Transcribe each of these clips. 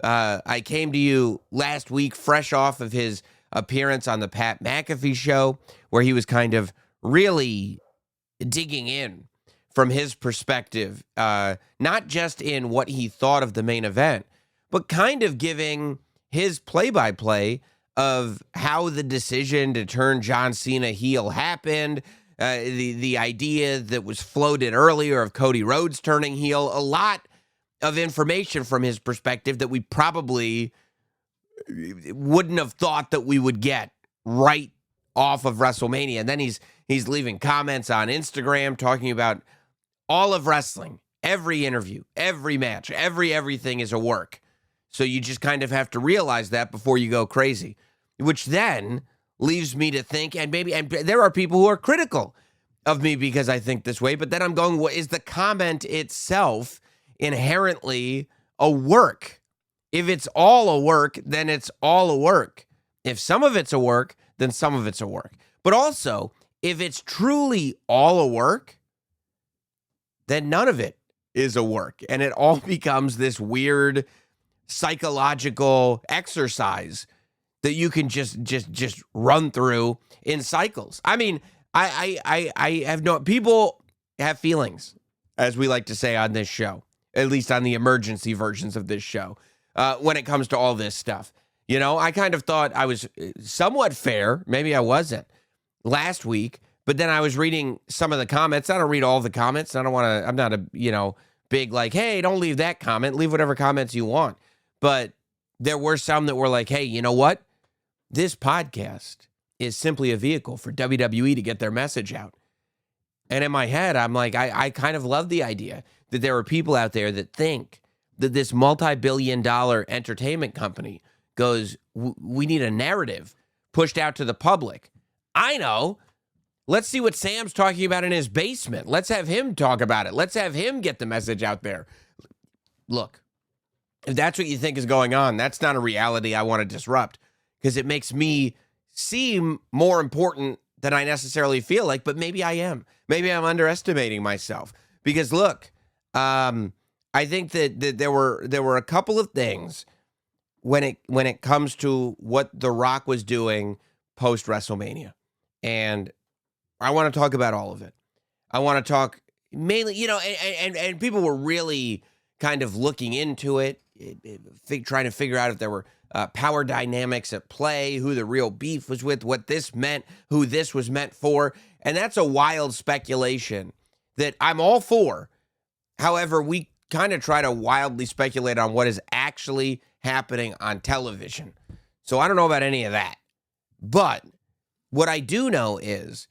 I came to you last week fresh off of his appearance on the Pat McAfee show, where he was kind of really digging in from his perspective, not just in what he thought of the main event, but kind of giving his play-by-play of how the decision to turn John Cena heel happened, the idea that was floated earlier of Cody Rhodes turning heel, a lot of information from his perspective that we probably wouldn't have thought that we would get right off of WrestleMania. And then he's leaving comments on Instagram talking about all of wrestling, every interview, every match, everything is a work. So you just kind of have to realize that before you go crazy, which then leaves me to think, and there are people who are critical of me because I think this way, but then I'm going, what is the comment itself inherently a work? If it's all a work, then it's all a work. If some of it's a work, then some of it's a work. But also, if it's truly all a work, then none of it is a work. And it all becomes this weird psychological exercise that you can just run through in cycles. I mean, I have no, people have feelings, as we like to say on this show, at least on the emergency versions of this show, when it comes to all this stuff. You know, I kind of thought I was somewhat fair. Maybe I wasn't last week, but then I was reading some of the comments. I don't read all the comments. I don't want to, I'm not a, big like, hey, don't leave that comment. Leave whatever comments you want. But there were some that were like, hey, you know what? This podcast is simply a vehicle for WWE to get their message out. And in my head, I'm like, I kind of love the idea that there are people out there that think that this multi-billion-dollar entertainment company goes, we need a narrative pushed out to the public. I know. Let's see what Sam's talking about in his basement. Let's have him talk about it. Let's have him get the message out there. Look, if that's what you think is going on, that's not a reality I want to disrupt, because it makes me seem more important than I necessarily feel like, but maybe I am. Maybe I'm underestimating myself. Because look, I think that there were a couple of things when it comes to what The Rock was doing post WrestleMania. And I want to talk about all of it. I want to talk mainly, and people were really kind of looking into it, trying to figure out if there were power dynamics at play, who the real beef was with, what this meant, who this was meant for. And that's a wild speculation that I'm all for. However, we kind of try to wildly speculate on what is actually happening on television. So I don't know about any of that. But what I do know is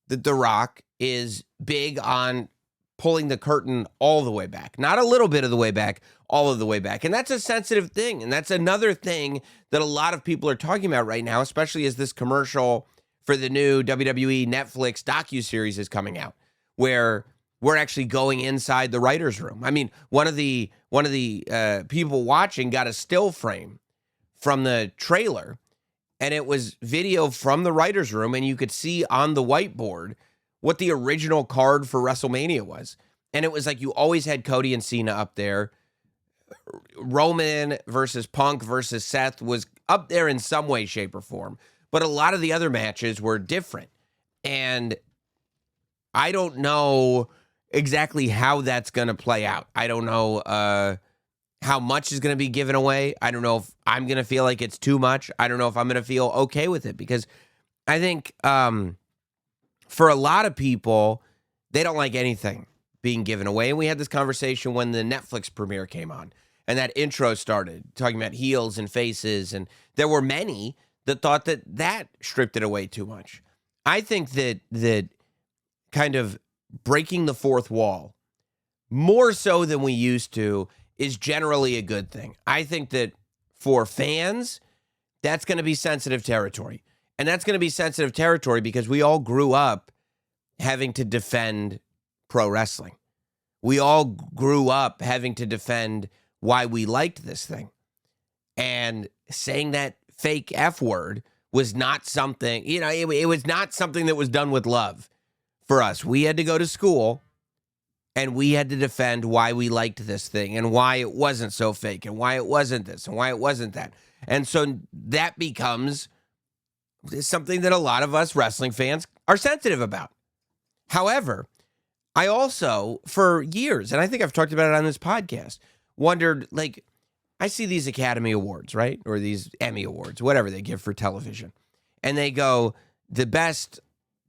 that The Rock is big on pulling the curtain all the way back. Not a little bit of the way back, all of the way back. And that's a sensitive thing. And that's another thing that a lot of people are talking about right now, especially as this commercial for the new WWE Netflix docuseries is coming out, where we're actually going inside the writer's room. I mean, one of the people watching got a still frame from the trailer, and it was video from the writer's room, and you could see on the whiteboard what the original card for WrestleMania was. And it was like you always had Cody and Cena up there. Roman versus Punk versus Seth was up there in some way, shape, or form. But a lot of the other matches were different. And I don't know exactly how that's going to play out. I don't know how much is going to be given away. I don't know if I'm going to feel like it's too much. I don't know if I'm going to feel okay with it, because I think for a lot of people, they don't like anything being given away. And we had this conversation when the Netflix premiere came on and that intro started talking about heels and faces. And there were many that thought that stripped it away too much. I think that kind of breaking the fourth wall, more so than we used to, is generally a good thing. I think that for fans, that's going to be sensitive territory. And that's going to be sensitive territory because we all grew up having to defend pro wrestling. We all grew up having to defend why we liked this thing. And saying that fake F word was not something, it was not something that was done with love for us. We had to go to school And we had to defend why we liked this thing and why it wasn't so fake and why it wasn't this and why it wasn't that. And so that becomes something that a lot of us wrestling fans are sensitive about. However, I also, for years, and I think I've talked about it on this podcast, wondered, like, I see these Academy Awards, right? Or these Emmy Awards, whatever they give for television. And they go, the best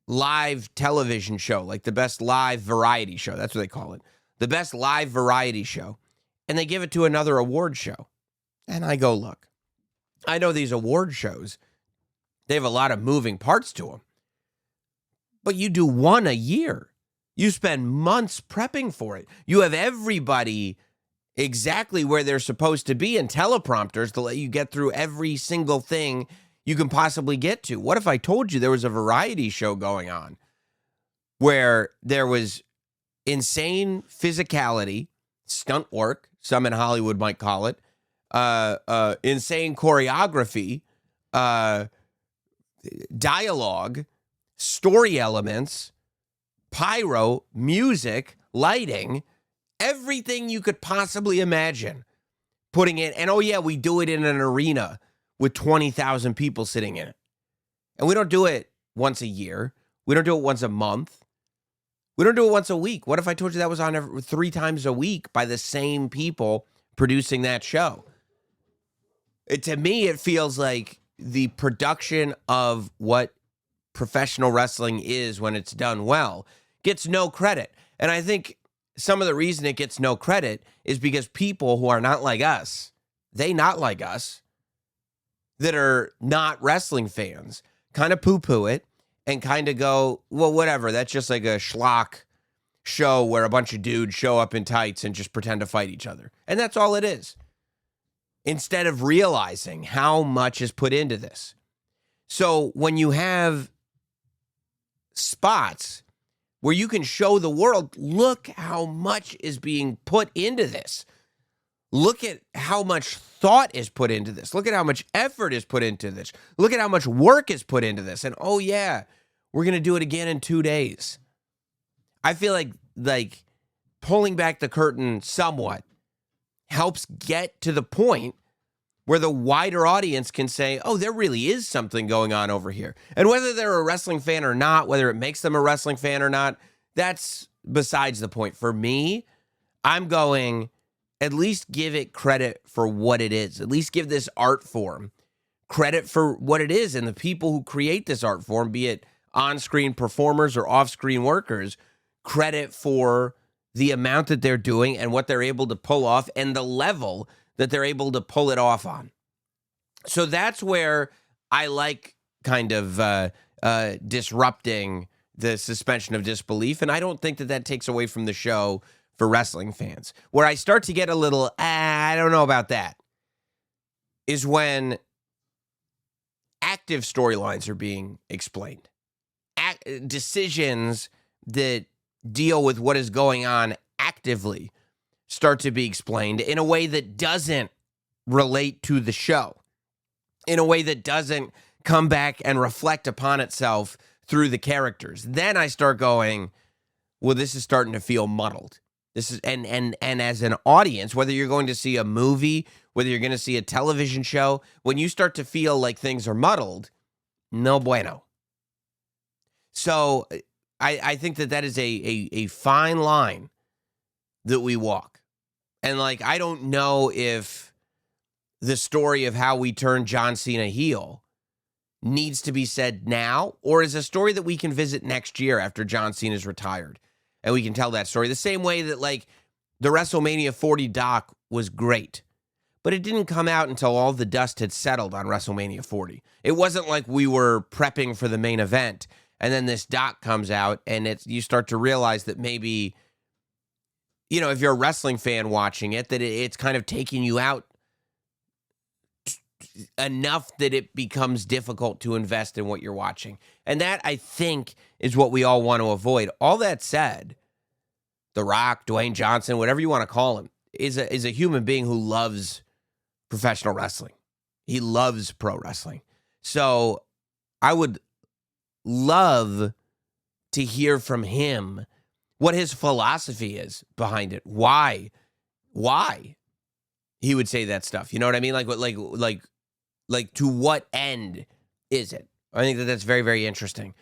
live television show, like the best live variety show. That's what they call it. The best live variety show. And they give it to another award show. And I go, look, I know these award shows, they have a lot of moving parts to them. But you do one a year. You spend months prepping for it. You have everybody exactly where they're supposed to be in teleprompters to let you get through every single thing you can possibly get to. What if I told you there was a variety show going on where there was insane physicality, stunt work, some in Hollywood might call it, insane choreography, dialogue, story elements, pyro, music, lighting, everything you could possibly imagine putting in. And oh yeah, we do it in an arena with 20,000 people sitting in it. And we don't do it once a year. We don't do it once a month. We don't do it once a week. What if I told you that was on 3 times a week by the same people producing that show? To me, it feels like the production of what professional wrestling is when it's done well gets no credit. And I think some of the reason it gets no credit is because people who are not like us, that are not wrestling fans, kind of poo-poo it and kind of go, well, whatever, that's just like a schlock show where a bunch of dudes show up in tights and just pretend to fight each other. And that's all it is. Instead of realizing how much is put into this. So when you have spots where you can show the world, look how much is being put into this. Look at how much thought is put into this. Look at how much effort is put into this. Look at how much work is put into this. And oh yeah, we're going to do it again in 2 days. I feel like pulling back the curtain somewhat helps get to the point where the wider audience can say, oh, there really is something going on over here. And whether they're a wrestling fan or not, whether it makes them a wrestling fan or not, that's besides the point. For me, I'm going, at least give it credit for what it is. At least give this art form credit for what it is. And the people who create this art form, be it on-screen performers or off-screen workers, credit for the amount that they're doing and what they're able to pull off and the level that they're able to pull it off on. So that's where I like kind of disrupting the suspension of disbelief. And I don't think that takes away from the show for wrestling fans. Where I start to get a little, I don't know about that, is when active storylines are being explained. Decisions that deal with what is going on actively start to be explained in a way that doesn't relate to the show, in a way that doesn't come back and reflect upon itself through the characters. Then I start going, well, this is starting to feel muddled. This is and as an audience, whether you're going to see a movie, whether you're going to see a television show, when you start to feel like things are muddled, no bueno. So I think that is a fine line that we walk. And like, I don't know if the story of how we turn John Cena heel needs to be said now, or is a story that we can visit next year after John Cena's retired. And we can tell that story the same way that like the WrestleMania 40 doc was great, but it didn't come out until all the dust had settled on WrestleMania 40. It wasn't like we were prepping for the main event and then this doc comes out and you start to realize that maybe, you know, if you're a wrestling fan watching it, that it's kind of taking you out enough that it becomes difficult to invest in what you're watching. And that, I think, is what we all want to avoid. All that said, The Rock, Dwayne Johnson, whatever you want to call him, is a human being who loves professional wrestling. He loves pro wrestling. So I would love to hear from him what his philosophy is behind it. Why he would say that stuff. You know what I mean? Like to what end is it? I think that's very, very interesting.